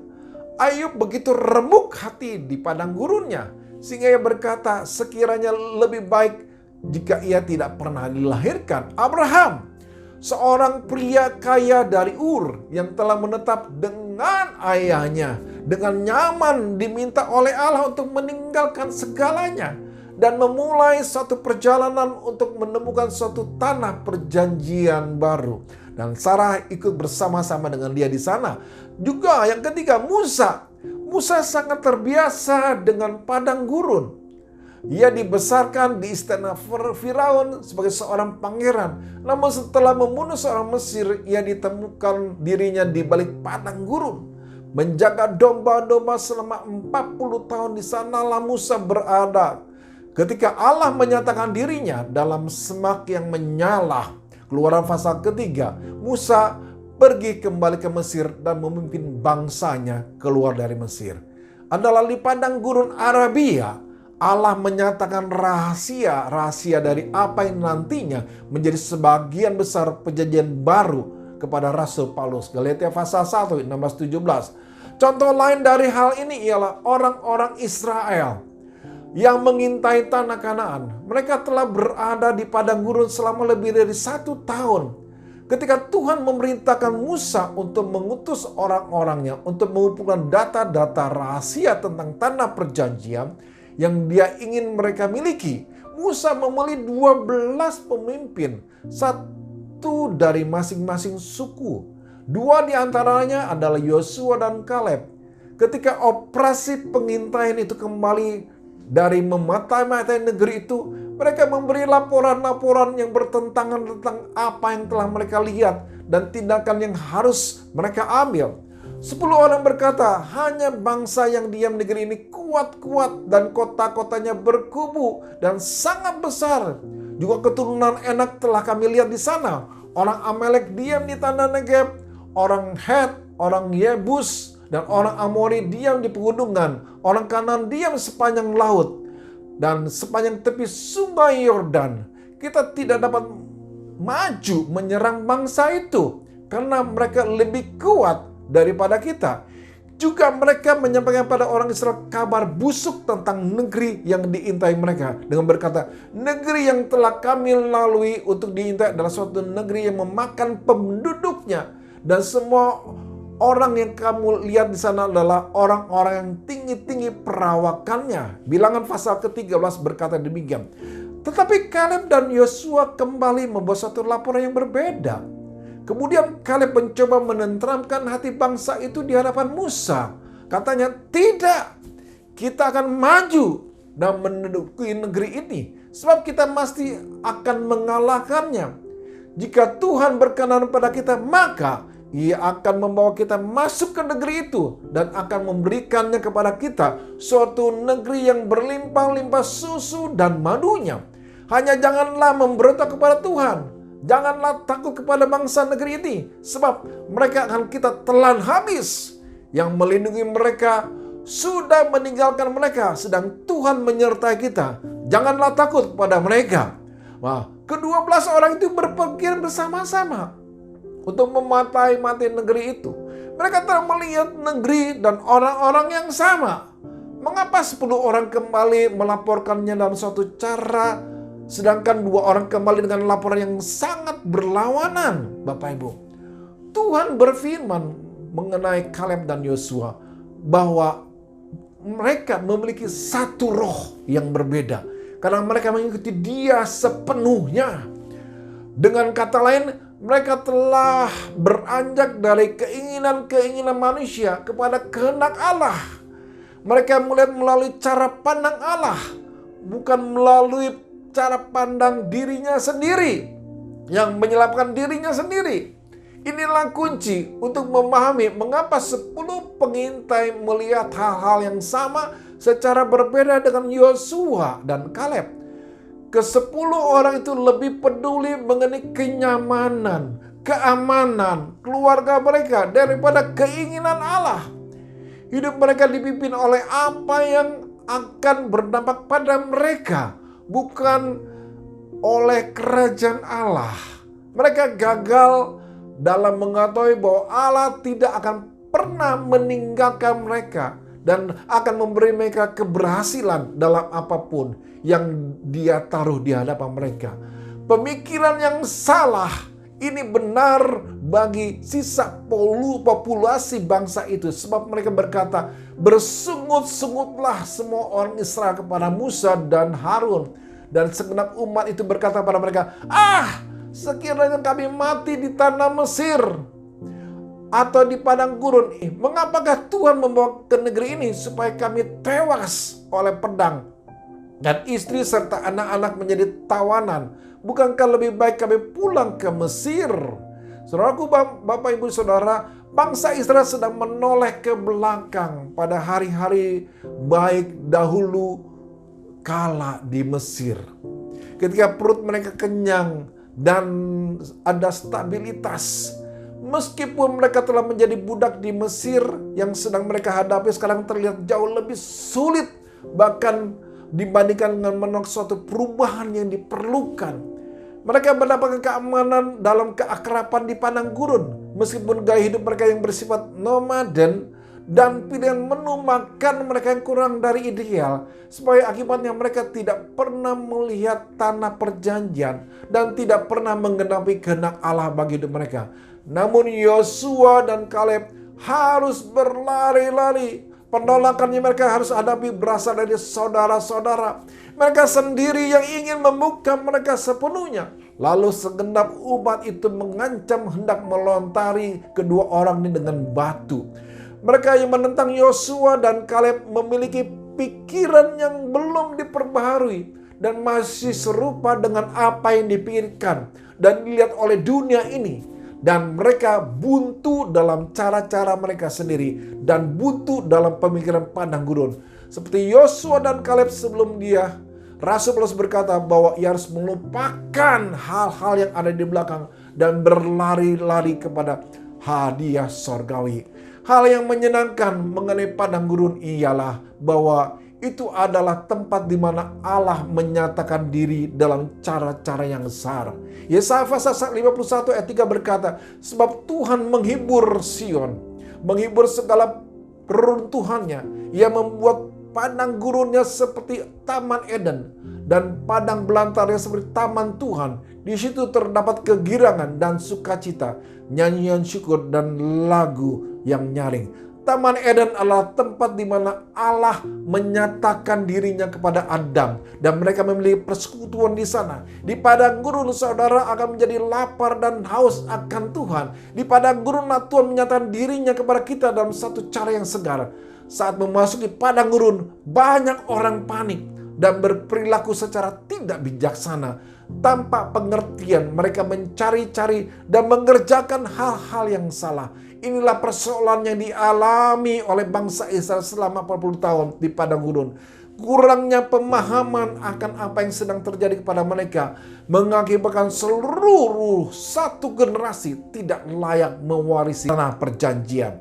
Ayub begitu remuk hati di padang gurunnya, sehingga ia berkata, sekiranya lebih baik jika ia tidak pernah dilahirkan. Abraham, seorang pria kaya dari Ur yang telah menetap dengan ayahnya, dengan nyaman diminta oleh Allah untuk meninggalkan segalanya dan memulai suatu perjalanan untuk menemukan suatu tanah perjanjian baru. Dan Sarah ikut bersama-sama dengan dia di sana. Juga yang ketiga, Musa. Musa sangat terbiasa dengan padang gurun. Ia dibesarkan di istana Firaun sebagai seorang pangeran. Namun setelah membunuh seorang Mesir, ia ditemukan dirinya di balik padang gurun. Menjaga domba-domba selama 40 tahun di sanalah Musa berada. Ketika Allah menyatakan dirinya dalam semak yang menyala, Keluaran pasal ketiga, Musa pergi kembali ke Mesir dan memimpin bangsanya keluar dari Mesir. Adalah di padang gurun Arabia, Allah menyatakan rahasia dari apa yang nantinya menjadi sebagian besar perjanjian baru kepada Rasul Paulus. Galatia pasal 1, 16-17. Contoh lain dari hal ini ialah orang-orang Israel yang mengintai tanah Kanaan. Mereka telah berada di padang gurun selama lebih dari 1 tahun. Ketika Tuhan memerintahkan Musa untuk mengutus orang-orangnya untuk mengumpulkan data-data rahasia tentang tanah perjanjian yang dia ingin mereka miliki, Musa memilih 12 pemimpin, satu dari masing-masing suku. 2 di antaranya adalah Yosua dan Kaleb. Ketika operasi pengintaian itu kembali dari mematai-matai negeri itu, mereka memberi laporan-laporan yang bertentangan tentang apa yang telah mereka lihat dan tindakan yang harus mereka ambil. 10 orang berkata, hanya bangsa yang diam negeri ini kuat-kuat dan kota-kotanya berkubu dan sangat besar. Juga keturunan Enak telah kami lihat di sana. Orang Amalek diam di tanah Negeb, orang Het, orang Yebus, dan orang Amori diam di pegunungan. Orang Kanan diam sepanjang laut dan sepanjang tepi sungai Yordan. Kita tidak dapat maju menyerang bangsa itu karena mereka lebih kuat daripada kita. Juga mereka menyampaikan pada orang Israel kabar busuk tentang negeri yang diintai mereka dengan berkata, negeri yang telah kami lalui untuk diintai adalah suatu negeri yang memakan penduduknya, dan semua orang yang kamu lihat di sana adalah orang-orang yang tinggi-tinggi perawakannya. Bilangan pasal ke-13 berkata demikian. Tetapi Kaleb dan Yosua kembali membawa satu laporan yang berbeda. Kemudian Kaleb mencoba menenteramkan hati bangsa itu di hadapan Musa. Katanya, tidak, kita akan maju dan menduduki negeri ini, sebab kita pasti akan mengalahkannya. Jika Tuhan berkenan pada kita, maka Ia akan membawa kita masuk ke negeri itu dan akan memberikannya kepada kita, suatu negeri yang berlimpah-limpah susu dan madunya. Hanya janganlah memberontak kepada Tuhan. Janganlah takut kepada bangsa negeri ini, sebab mereka akan kita telan habis. Yang melindungi mereka sudah meninggalkan mereka, sedang Tuhan menyertai kita. Janganlah takut kepada mereka. Wah, ke-12 orang itu berpergian bersama-sama untuk mematai-matai negeri itu. Mereka telah melihat negeri dan orang-orang yang sama. Mengapa 10 orang kembali melaporkannya dalam suatu cara, sedangkan 2 orang kembali dengan laporan yang sangat berlawanan? Bapak Ibu, Tuhan berfirman mengenai Kaleb dan Yosua bahwa mereka memiliki satu roh yang berbeda karena mereka mengikuti Dia sepenuhnya. Dengan kata lain, mereka telah beranjak dari keinginan-keinginan manusia kepada kehendak Allah. Mereka melihat melalui cara pandang Allah, bukan melalui cara pandang dirinya sendiri, yang menyelamatkan dirinya sendiri. Inilah kunci untuk memahami mengapa 10 pengintai melihat hal-hal yang sama secara berbeda dengan Yosua dan Kaleb. Ke-10 orang itu lebih peduli mengenai kenyamanan, keamanan keluarga mereka daripada keinginan Allah. Hidup mereka dipimpin oleh apa yang akan berdampak pada mereka, bukan oleh kerajaan Allah. Mereka gagal dalam mengetahui bahwa Allah tidak akan pernah meninggalkan mereka dan akan memberi mereka keberhasilan dalam apapun yang Dia taruh di hadapan mereka. Pemikiran yang salah ini benar bagi sisa populasi bangsa itu, sebab mereka berkata, bersungut-sungutlah semua orang Israel kepada Musa dan Harun, dan segenap umat itu berkata pada mereka, sekiranya kami mati di tanah Mesir atau di padang gurun ini, mengapakah Tuhan membawa ke negeri ini supaya kami tewas oleh pedang dan istri serta anak-anak menjadi tawanan? Bukankah lebih baik kami pulang ke Mesir? Saudaraku, Bapak Ibu Saudara, bangsa Israel sedang menoleh ke belakang pada hari-hari baik dahulu kala di Mesir. Ketika perut mereka kenyang dan ada stabilitas. Meskipun mereka telah menjadi budak di Mesir, yang sedang mereka hadapi sekarang terlihat jauh lebih sulit, bahkan dibandingkan dengan menolak suatu perubahan yang diperlukan. Mereka mendapatkan keamanan dalam keakraban di padang gurun, meskipun gaya hidup mereka yang bersifat nomaden dan pilihan menu makan mereka yang kurang dari ideal, supaya akibatnya mereka tidak pernah melihat tanah perjanjian dan tidak pernah menggenapi kehendak Allah bagi hidup mereka. Namun Yosua dan Kaleb harus berlari-lari. Penolakannya mereka harus hadapi berasal dari saudara-saudara mereka sendiri yang ingin membuka mereka sepenuhnya. Lalu segenap umat itu mengancam hendak melontari kedua orang ini dengan batu. Mereka yang menentang Yosua dan Kaleb memiliki pikiran yang belum diperbaharui dan masih serupa dengan apa yang dipikirkan dan dilihat oleh dunia ini. Dan mereka buntu dalam cara-cara mereka sendiri. Dan buntu dalam pemikiran padang gurun. Seperti Yosua dan Kaleb sebelum dia, Rasul Paulus berkata bahwa ia harus melupakan hal-hal yang ada di belakang dan berlari-lari kepada hadiah sorgawi. Hal yang menyenangkan mengenai padang gurun ialah bahwa itu adalah tempat di mana Allah menyatakan diri dalam cara-cara yang besar. Yesaya pasal 51 ayat 3 berkata, sebab Tuhan menghibur Sion, menghibur segala reruntuhannya. Ia membuat padang gurunnya seperti Taman Eden dan padang belantarnya seperti Taman Tuhan. Di situ terdapat kegirangan dan sukacita, nyanyian syukur dan lagu yang nyaring. Taman Eden adalah tempat di mana Allah menyatakan dirinya kepada Adam dan mereka memiliki persekutuan di sana. Di padang gurun saudara akan menjadi lapar dan haus akan Tuhan. Di padang gurun Tuhan menyatakan dirinya kepada kita dalam satu cara yang segar. Saat memasuki padang gurun, banyak orang panik dan berperilaku secara tidak bijaksana. Tanpa pengertian, mereka mencari-cari dan mengerjakan hal-hal yang salah. Inilah persoalan yang dialami oleh bangsa Israel selama 40 tahun di padang gurun. Kurangnya pemahaman akan apa yang sedang terjadi kepada mereka mengakibatkan seluruh satu generasi tidak layak mewarisi tanah perjanjian.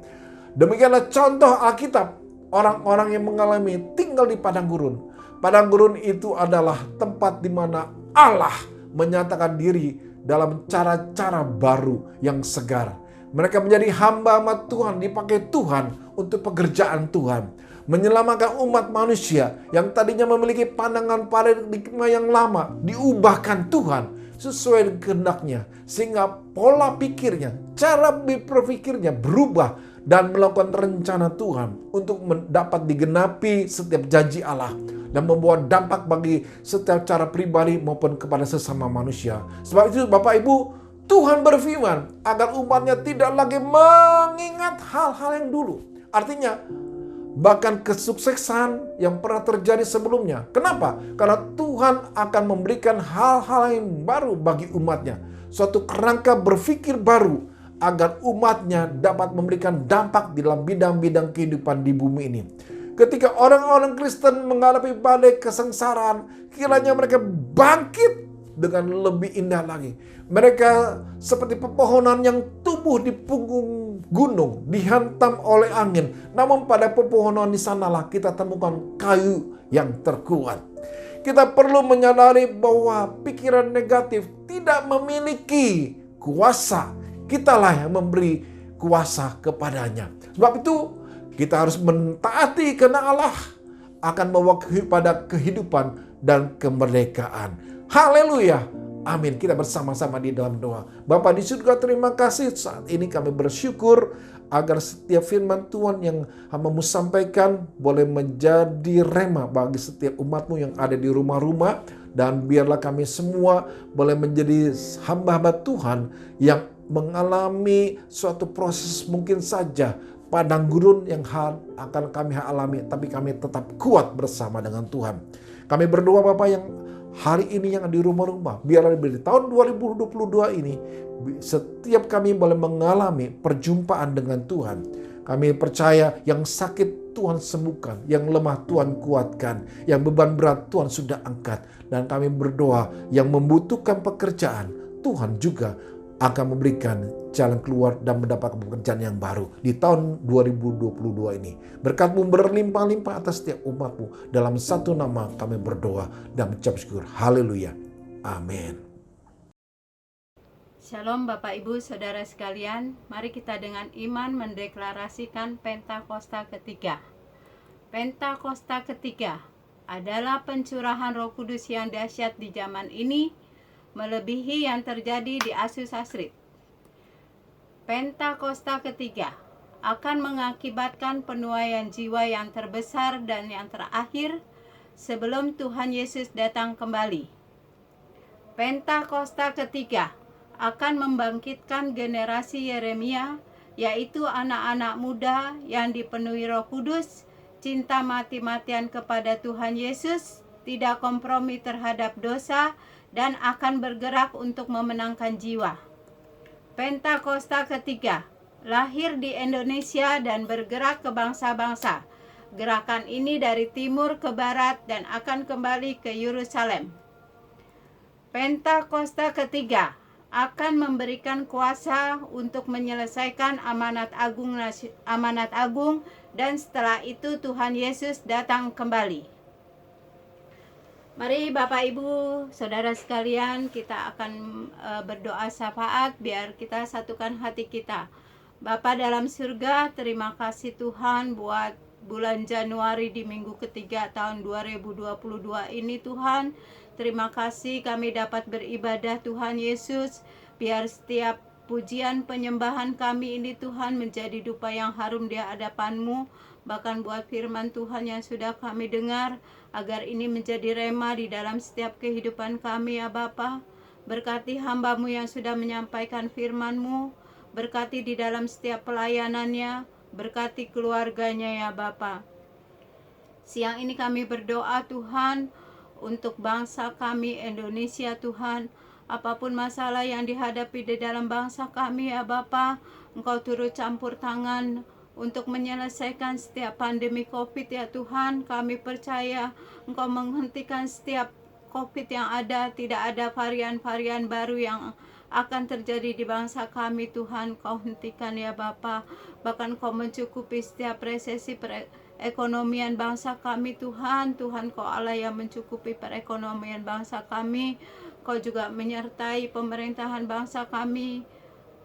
Demikianlah contoh Alkitab orang-orang yang mengalami tinggal di padang gurun. Padang gurun itu adalah tempat di mana Allah menyatakan diri dalam cara-cara baru yang segar. Mereka menjadi hamba-hamba Tuhan, dipakai Tuhan untuk pekerjaan Tuhan. Menyelamatkan umat manusia yang tadinya memiliki pandangan paradigma yang lama, diubahkan Tuhan sesuai kehendaknya. Sehingga pola pikirnya, cara berpikirnya berubah dan melakukan rencana Tuhan untuk dapat digenapi setiap janji Allah dan membawa dampak bagi setiap cara pribadi maupun kepada sesama manusia. Sebab itu Bapak Ibu, Tuhan berfirman agar umatnya tidak lagi mengingat hal-hal yang dulu. Artinya, bahkan kesuksesan yang pernah terjadi sebelumnya. Kenapa? Karena Tuhan akan memberikan hal-hal yang baru bagi umatnya. Suatu kerangka berpikir baru agar umatnya dapat memberikan dampak di dalam bidang-bidang kehidupan di bumi ini. Ketika orang-orang Kristen menghadapi badai kesengsaraan, kiranya mereka bangkit dengan lebih indah lagi. Mereka seperti pepohonan yang tumbuh di punggung gunung, dihantam oleh angin. Namun pada pepohonan di sanalah kita temukan kayu yang terkuat. Kita perlu menyadari bahwa pikiran negatif tidak memiliki kuasa. Kitalah yang memberi kuasa kepadanya. Sebab itu kita harus mentaati karena Allah akan membawa pada kehidupan dan kemerdekaan. Haleluya. Amin. Kita bersama-sama di dalam doa. Bapa di surga, terima kasih saat ini kami bersyukur agar setiap firman Tuhan yang hamba-Mu sampaikan boleh menjadi rema bagi setiap umat-Mu yang ada di rumah-rumah. Dan biarlah kami semua boleh menjadi hamba-hamba Tuhan yang mengalami suatu proses mungkin saja padang gurun yang akan kami alami, tapi kami tetap kuat bersama dengan Tuhan. Kami berdoa Bapak yang hari ini yang di rumah-rumah, biarlah di tahun 2022 ini setiap kami boleh mengalami perjumpaan dengan Tuhan. Kami percaya yang sakit Tuhan sembuhkan, yang lemah Tuhan kuatkan, yang beban berat Tuhan sudah angkat. Dan kami berdoa yang membutuhkan pekerjaan, Tuhan juga akan memberikan jalan keluar dan mendapatkan pekerjaan yang baru di tahun 2022 ini. Berkat-Mu berlimpah-limpah atas setiap umat-Mu. Dalam satu nama kami berdoa dan mengucap syukur. Haleluya. Amin. Shalom Bapak Ibu Saudara sekalian, mari kita dengan iman mendeklarasikan Pentakosta ketiga. Pentakosta ketiga adalah pencurahan Roh Kudus yang dahsyat di zaman ini, melebihi yang terjadi di Asus Asrid. Pentakosta ketiga akan mengakibatkan penuaian jiwa yang terbesar dan yang terakhir sebelum Tuhan Yesus datang kembali. Pentakosta ketiga akan membangkitkan generasi Yeremia, yaitu anak-anak muda yang dipenuhi Roh Kudus, cinta mati-matian kepada Tuhan Yesus, tidak kompromi terhadap dosa, dan akan bergerak untuk memenangkan jiwa. Pentakosta ketiga, lahir di Indonesia dan bergerak ke bangsa-bangsa. Gerakan ini dari timur ke barat dan akan kembali ke Yerusalem. Pentakosta ketiga akan memberikan kuasa untuk menyelesaikan amanat agung dan setelah itu Tuhan Yesus datang kembali. Mari Bapak Ibu, Saudara sekalian, kita akan berdoa syafaat biar kita satukan hati kita. Bapa dalam surga, terima kasih Tuhan buat bulan Januari di minggu ketiga tahun 2022 ini Tuhan. Terima kasih kami dapat beribadah Tuhan Yesus. Biar setiap pujian penyembahan kami ini Tuhan menjadi dupa yang harum di hadapan-Mu. Bahkan buat firman Tuhan yang sudah kami dengar, agar ini menjadi rema di dalam setiap kehidupan kami ya Bapa. Berkati hamba-Mu yang sudah menyampaikan firman-Mu. Berkati di dalam setiap pelayanannya. Berkati keluarganya ya Bapa. Siang ini kami berdoa Tuhan untuk bangsa kami Indonesia Tuhan. Apapun masalah yang dihadapi di dalam bangsa kami ya Bapa, Engkau turut campur tangan untuk menyelesaikan setiap pandemi COVID ya Tuhan. Kami percaya Engkau menghentikan setiap COVID yang ada, tidak ada varian-varian baru yang akan terjadi di bangsa kami Tuhan. Kau hentikan ya Bapa. Bahkan Kau mencukupi setiap resesi perekonomian bangsa kami Tuhan. Tuhan Kau Allah yang mencukupi perekonomian bangsa kami. Kau juga menyertai pemerintahan bangsa kami,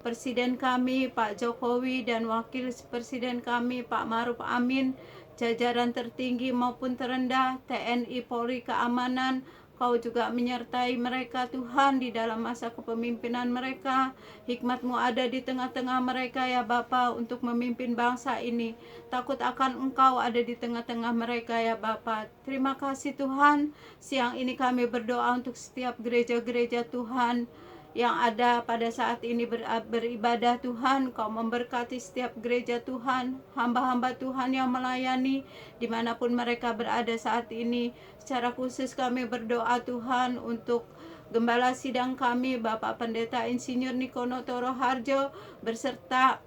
Presiden kami Pak Jokowi dan Wakil Presiden kami Pak Maruf Amin, jajaran tertinggi maupun terendah, TNI, Polri, keamanan. Kau juga menyertai mereka Tuhan di dalam masa kepemimpinan mereka. Hikmat-Mu ada di tengah-tengah mereka ya Bapa untuk memimpin bangsa ini. Takut akan Engkau ada di tengah-tengah mereka ya Bapa. Terima kasih Tuhan. Siang ini kami berdoa untuk setiap gereja-gereja Tuhan yang ada pada saat ini beribadah Tuhan. Kau memberkati setiap gereja Tuhan, hamba-hamba Tuhan yang melayani dimanapun mereka berada saat ini. Secara khusus kami berdoa Tuhan untuk Gembala sidang kami Bapak Pendeta Insinyur Nikono Toro Harjo beserta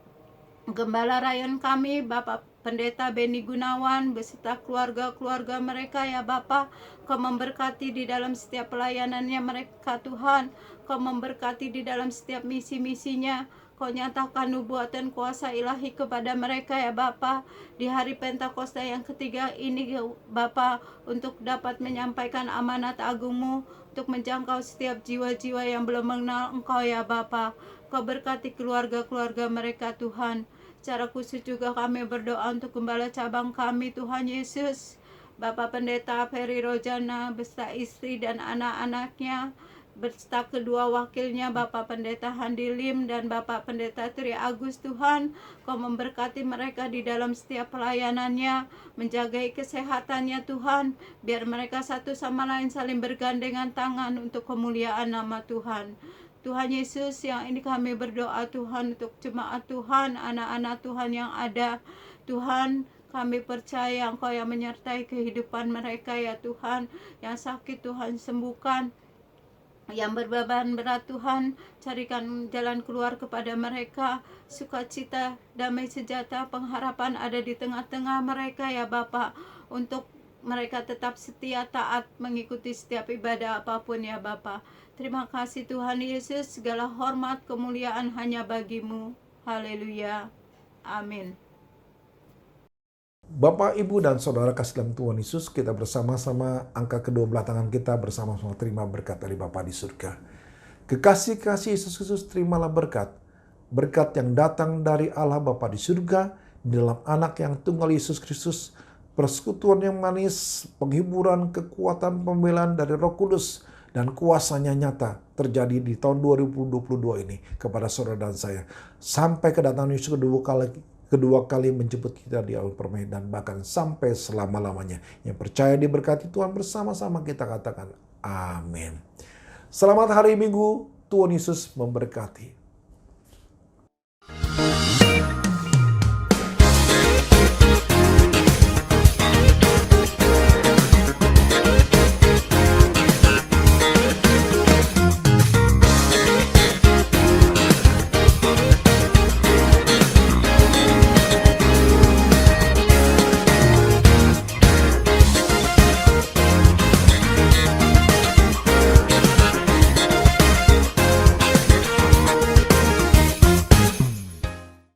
Gembala rayon kami Bapak Pendeta Beni Gunawan beserta keluarga-keluarga mereka ya Bapa. Kau memberkati di dalam setiap pelayanannya mereka Tuhan. Kau memberkati di dalam setiap misi-misinya. Kau nyatakan nubuatan kuasa ilahi kepada mereka ya Bapa. Di hari Pentakosta yang ketiga ini Bapa, untuk dapat menyampaikan amanat agung-Mu, untuk menjangkau setiap jiwa-jiwa yang belum mengenal Engkau ya Bapa. Kau berkati keluarga-keluarga mereka Tuhan. Secara khusus juga kami berdoa untuk gembala cabang kami Tuhan Yesus, Bapak Pendeta Ferry Rojana beserta istri dan anak-anaknya, beserta kedua wakilnya Bapak Pendeta Handi Lim dan Bapak Pendeta Tri Agus Tuhan. Kau memberkati mereka di dalam setiap pelayanannya, menjagai kesehatannya Tuhan, biar mereka satu sama lain saling bergandengan tangan untuk kemuliaan nama Tuhan. Tuhan Yesus, yang ini kami berdoa Tuhan untuk jemaat Tuhan, anak-anak Tuhan yang ada. Tuhan, kami percaya Engkau yang menyertai kehidupan mereka ya Tuhan. Yang sakit Tuhan sembuhkan, yang berbeban berat Tuhan carikan jalan keluar kepada mereka. Sukacita, damai sejahtera, pengharapan ada di tengah-tengah mereka ya Bapa, untuk mereka tetap setia taat mengikuti setiap ibadah apapun ya Bapa. Terima kasih Tuhan Yesus, segala hormat kemuliaan hanya bagi-Mu. Haleluya. Amin. Bapak, Ibu, dan Saudara kasih dalam Tuhan Yesus, kita bersama-sama angkat kedua belah tangan kita bersama-sama terima berkat dari Bapa di surga. Kekasih-kasih Yesus Kristus, terimalah berkat. Berkat yang datang dari Allah Bapa di surga, di dalam anak yang tunggal Yesus Kristus, persekutuan yang manis, penghiburan, kekuatan, pembelaan dari Roh Kudus, dan kuasanya nyata terjadi di tahun 2022 ini kepada saudara dan saya. Sampai kedatangan Yesus kedua kali menjemput kita di awan permai dan bahkan sampai selama-lamanya. Yang percaya diberkati Tuhan bersama-sama kita katakan amin. Selamat hari Minggu, Tuhan Yesus memberkati.